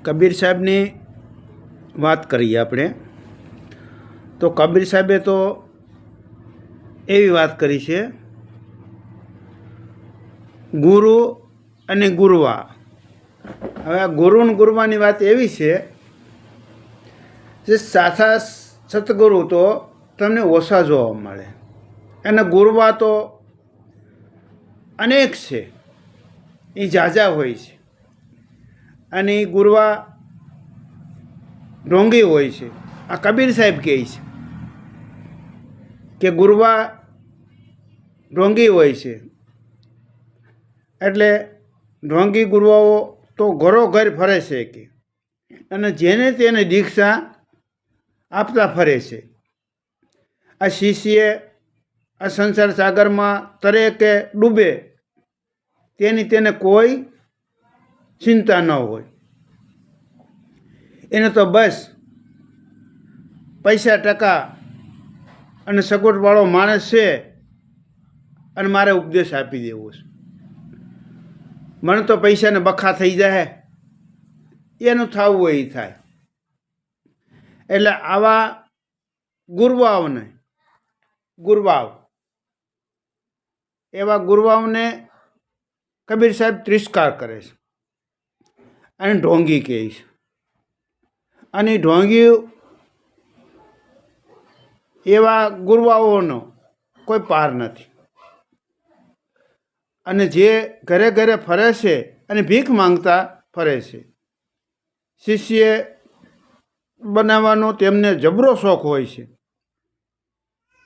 કબીર સાહેબની વાત કરીએ આપણે તો કબીર સાહેબે તો એવી વાત કરી છે, ગુરુ અને ગુરવા. હવે આ ગુરુ ને ગુરવાની વાત એવી છે જે સાચા સતગુરુ તો તમને ઓછા જોવા મળે અને ગુરવા તો અનેક છે, એ ઝાઝા હોય છે અને એ ગુરવા ઢોંગી હોય છે. આ કબીર સાહેબ કહે છે કે ગુરવા ઢોંગી હોય છે, એટલે ઢોંગી ગુરવાઓ તો ઘરોઘર ફરે છે કે અને જેને તેને દીક્ષા આપતા ફરે છે. આ શિષ્ય આ સંસાર સાગરમાં તરે કે ડૂબે તેની તેને કોઈ ચિંતા ન હોય. એને તો બસ પૈસા ટકા અને સગવડવાળો માણસ છે અને મારે ઉપદેશ આપી દેવો છે, મને તો પૈસાને બખા થઈ જાય, એનું થવું હોય એ થાય. એટલે આવા ગુરવાઓને એવા ગુરવાઓને કબીર સાહેબ તિરસ્કાર કરે છે અને ઢોંગી કહે છે. અને ઢોંગી એવા ગુરવાઓનો કોઈ પાર નથી. અને જે ઘરે ઘરે ફરે છે અને ભીખ માંગતા ફરે છે, શિષ્ય બનાવવાનો તેમને જબરો શોખ હોય છે.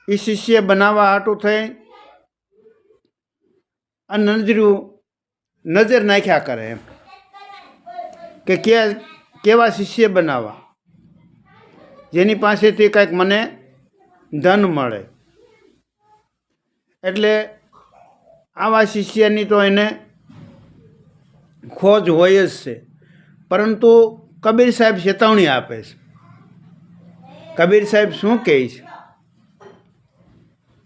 એ શિષ્ય બનાવવા હાટું થઈ આ નજર નાખ્યા કરે એમ કે કેવા શિષ્ય બનાવવા જેની પાસેથી કંઈક મને ધન મળે. એટલે આવા શિષ્યની તો એને ખોજ હોય જ છે. પરંતુ કબીર સાહેબ ચેતવણી આપે છે. કબીર સાહેબ શું કહે છે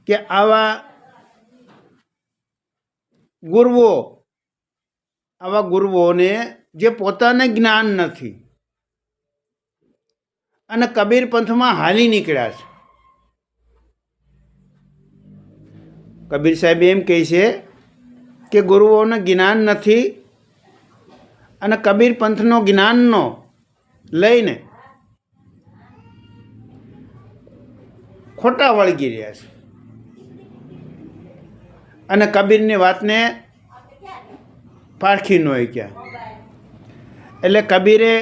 કે આવા ગુરુઓને જે પોતાને જ્ઞાન નથી અને કબીર પંથમાં હાલી નીકળ્યા છે. કબીર સાહેબ એમ કહે છે કે ગુરુઓને જ્ઞાન નથી અને કબીર પંથનો જ્ઞાનનો લઈને ખોટા વળગી રહ્યા છે અને કબીરની વાતને પારખી ન ક્યાં. એટલે કબીરે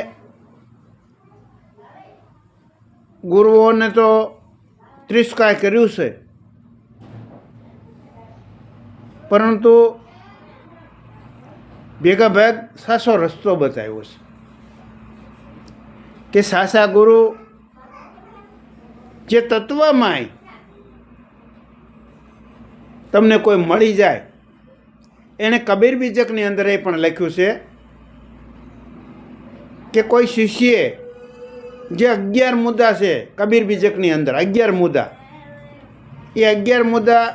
ગુરુઓને તો તિરસ્કાર કર્યું છે, પરંતુ ભેગા ભાગ સાચો રસ્તો બતાવ્યો છે કે સાચા ગુરુ જે તત્વમાં તમને કોઈ મળી જાય. એણે કબીર બીજકની અંદર એ પણ લખ્યું છે કે કોઈ શિષ્યએ જે 11 મુદ્દા છે કબીર બીજકની અંદર 11 મુદ્દા, એ 11 મુદ્દા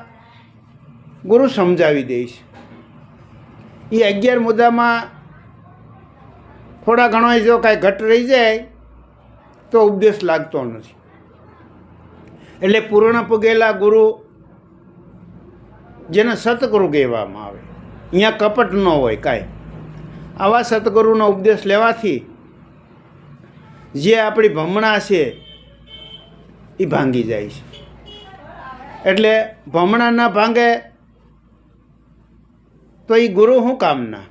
ગુરુ સમજાવી દે છે. એ 11 મુદ્દામાં થોડા ઘણો જો કાંઈ ઘટ રહી જાય તો ઉપદેશ લાગતો નથી. એટલે પૂર્ણ પૂગેલા ગુરુ જેને સતગુરુ કહેવામાં આવે, અહીંયા કપટ ન હોય કાંઈ. આવા સતગુરુનો ઉપદેશ લેવાથી જે આપણી ભમણા છે એ ભાંગી જાય છે. એટલે ભમણા ના ભાંગે તો એ ગુરુ શું કામના?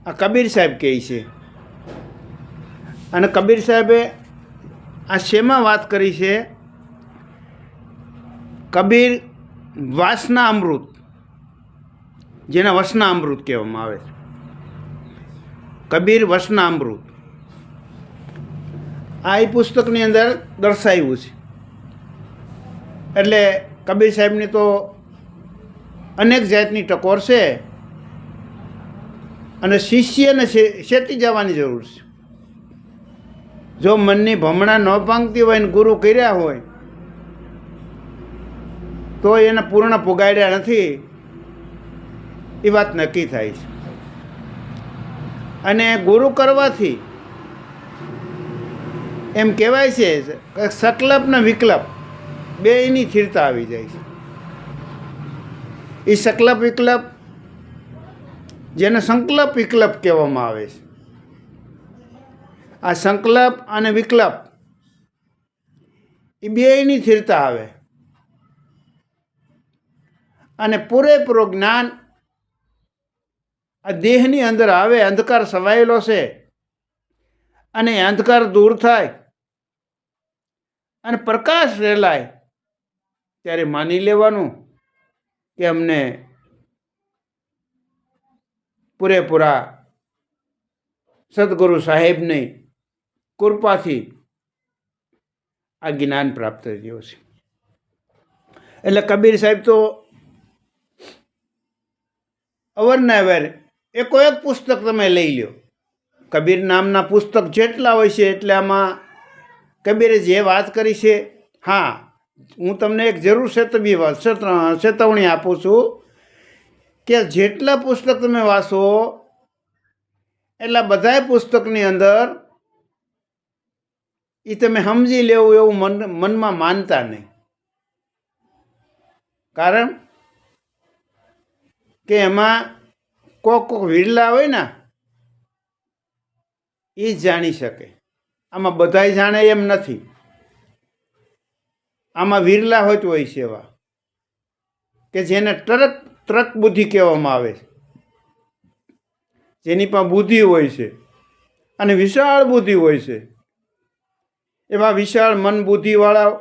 આ કબીર સાહેબ કહે છે. અને કબીર સાહેબે આ શેમાં વાત કરી છે? કબીર વાસના અમૃત, જેને વસના અમૃત કહેવામાં આવે છે. કબીર વસના અમૃત આ એ પુસ્તકની અંદર દર્શાવ્યું છે. એટલે કબીર સાહેબની તો અનેક જાતની ટકોર છે અને શિષ્યને શેતી જવાની જરૂર છે. જો મનની ભમણા ન ભાંગતી હોય ને ગુરુ કર્યા હોય તો એને પૂર્ણ પુગાડ્યા નથી, એ વાત નક્કી થાય છે. અને ગુરુ કરવાથી એમ કહેવાય છે કે સંકલ્પ ને વિકલ્પ બેયની સ્થિરતા આવી જાય છે. એ સંકલ્પ વિકલ્પ જેને સંકલ્પ વિકલ્પ કહેવામાં આવે છે. આ સંકલ્પ અને વિકલ્પ એ બેયની સ્થિરતા આવે અને પૂરેપૂરું જ્ઞાન આ દેહની અંદર આવે. અંધકાર સવાયેલો છે અને અંધકાર દૂર થાય અને પ્રકાશ રેલાય ત્યારે માની લેવાનું કે અમને પૂરેપૂરા સદગુરુ સાહેબની કૃપાથી આ જ્ઞાન પ્રાપ્ત થયું છે. એટલે કબીર સાહેબ તો અવારનવાર એકો એક પુસ્તક તમે લઈ લો, કબીર નામના પુસ્તક જેટલા હોય છે એટલે આમાં કબીરે જે વાત કરી છે. હા, હું તમને એક જરૂર ચેતવણી આપું છું કે જેટલા પુસ્તક તમે વાંચો એટલા બધાય પુસ્તકની અંદર એ તમે સમજી લેવું એવું મનમાં માનતા નહીં. કારણ કે એમાં કોક વિરલા હોય ને એ જ જાણી શકે. આમાં બધાય જાણે એમ નથી. આમાં વિરલા હોય તો હોય છે એવા કે જેને તરક બુદ્ધિ કહેવામાં આવે છે, જેની પાસે બુદ્ધિ હોય છે અને વિશાળ બુદ્ધિ હોય છે. એવા વિશાળ મન બુદ્ધિવાળા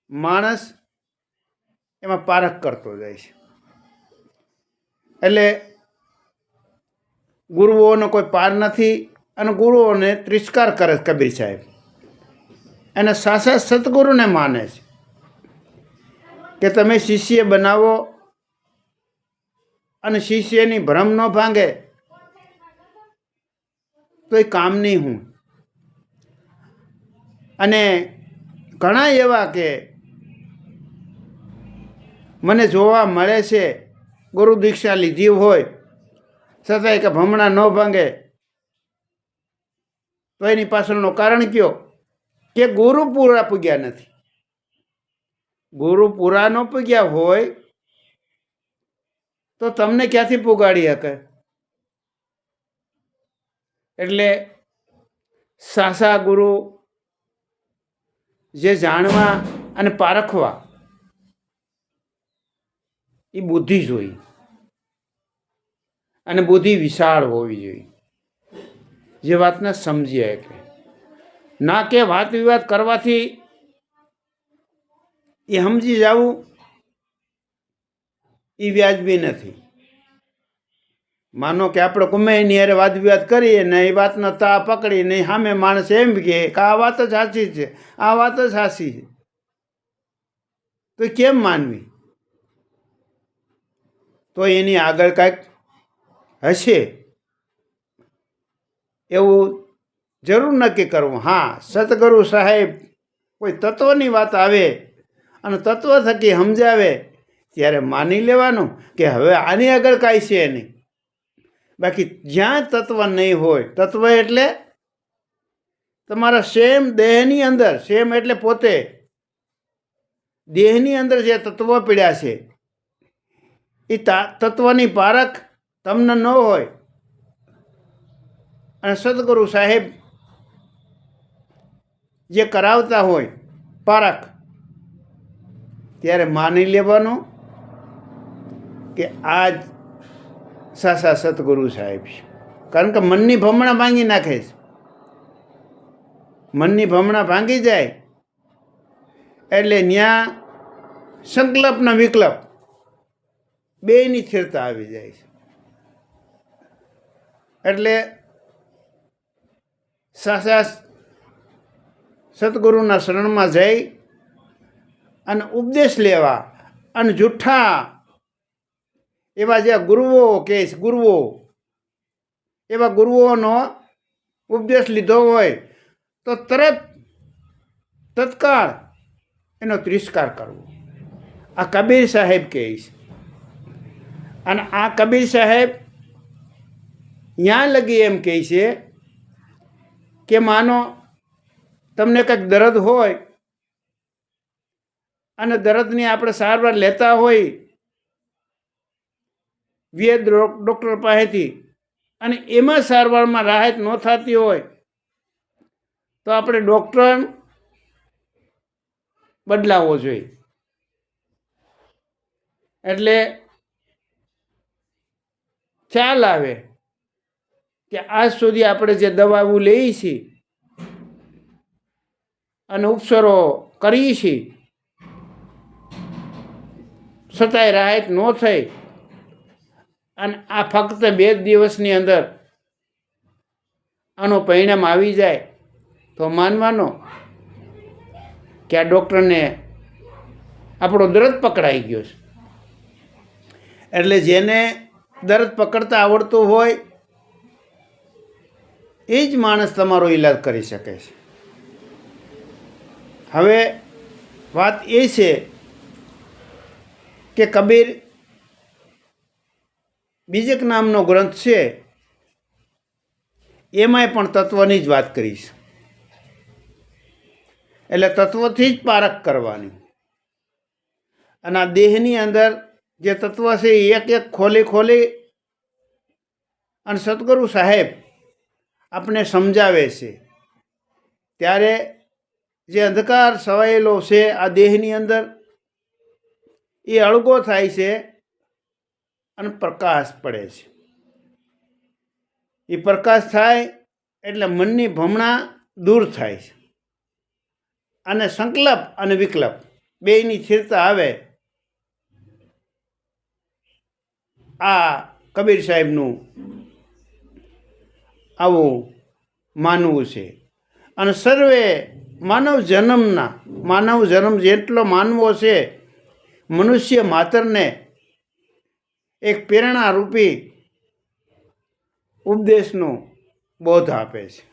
માણસ એમાં પારખ કરતો જાય છે. એટલે ગુરુઓનો કોઈ પાર નથી અને ગુરુઓને તિરસ્કાર કરે છે કબીર સાહેબ. એને સાચા સદગુરુને માને છે કે તમે શિષ્ય બનાવો અને શિષ્યની ભ્રમ ન ભાંગે તો એ કામ નહીં. હું અને ઘણા એવા કે મને જોવા મળે છે ગુરુ દીક્ષા લીધી હોય છતાંય કે ભમણા ન ભાંગે, તો એની પાછળનું કારણ કયો કે ગુરુ પૂરા પૂગ્યા નથી. ગુરુ પૂરા ન પૂગ્યા હોય તો તમને ક્યાંથી પુગાડી શકે? એટલે સાચા ગુરુ જે જાણવા અને પારખવા એ બુદ્ધિ જોઈએ અને બુદ્ધિ વિશાળ હોવી જોઈએ, જે વાતને સમજીએ. એટલે ના કે વાત વિવાદ કરવાથી એ સમજી જવું એ વ્યાજબી નથી. માનો કે આપણે ગમે એની હારે વાદ વિવાદ કરીએ ને એ વાતનો તા પકડીને સામે માણસ એમ કહે કે આ વાત જ સાચી છે, આ વાત જ સાચી છે, તો કેમ માનવી? તો એની આગળ કાંઈક હશે એવું જરૂર નક્કી કરવું. હા, સતગુરુ સાહેબ કોઈ તત્વની વાત આવે અને તત્વ થકી સમજાવે ત્યારે માની લેવાનું કે હવે આની આગળ કાંઈ છે નહીં. બાકી જ્યાં તત્વ નહીં હોય, તત્વ એટલે તમારા સેમ દેહની અંદર, સેમ એટલે પોતે દેહની અંદર જે તત્વ પીડ્યા છે એ તત્વની પારખ તમને ન હોય અને સદગુરુ સાહેબ જે કરાવતા હોય પારખ, ત્યારે માની લેવાનું કે આ જ સાચા સદગુરુ સાહેબ છે. કારણ કે મનની ભમણા ભાંગી નાખે છે. મનની ભમણા ભાંગી જાય એટલે ત્યાં સંકલ્પના વિકલ્પ બેયની સ્થિરતા આવી જાય છે. એટલે સાચા સદગુરુના શરણમાં જઈ અને ઉપદેશ લેવા અને જૂઠા એવા જે ગુરુઓ કે ગુરુઓ એવા ગુરુઓનો ઉપદેશ લીધો હોય તો તત્કાળ એનો તિરસ્કાર કરવો. આ કબીર સાહેબ કહે છે. અને આ કબીર સાહેબ ત્યાં લગી એમ કહે છે કે માનો તમને કંઈક દર્દ હોય અને દર્દની આપણે સારવાર લેતા હોય વૈદ ડૉક્ટર પાસેથી અને એમાં સારવારમાં રાહત ન થતી હોય તો આપણે ડૉક્ટર બદલાવવો જોઈએ. એટલે ખ્યાલ આવે કે આજ સુધી આપણે જે દવાઓ લઈએ છીએ અને ઉપચારો કરીએ છીએ છતાંય રાહત ન થઈ અને આ ફક્ત 2 દિવસની અંદર આનું પરિણામ આવી જાય તો માનવાનો કે આ ડૉક્ટરને આપણો દર્દ પકડાઈ ગયો છે. એટલે જેને દર્દ પકડતા આવડતું હોય એ જ માણસ તમારો ઈલાજ કરી શકે છે. હવે વાત એ છે કે કબીર બીજક નામનો ગ્રંથ છે એમાંય પણ તત્વની જ વાત કરીશ. એટલે તત્વથી જ પારખ કરવાની અને આ દેહની અંદર જે તત્વ છે એ એક એક ખોલી અને સદગુરુ સાહેબ આપણે સમજાવે છે ત્યારે જે અંધકાર છવાયેલો છે આ દેહની અંદર એ અળગો થાય છે અને પ્રકાશ પડે છે. એ પ્રકાશ થાય એટલે મનની ભમણા દૂર થાય છે અને સંકલ્પ અને વિકલ્પ બેયની સ્થિરતા આવે. આ કબીર સાહેબનું આવું માનવું છે. અને સર્વે માનવ જન્મ જેટલો માનવો છે મનુષ્ય માત્રને એક પ્રેરણારૂપી ઉપદેશનો બોધ આપે છે.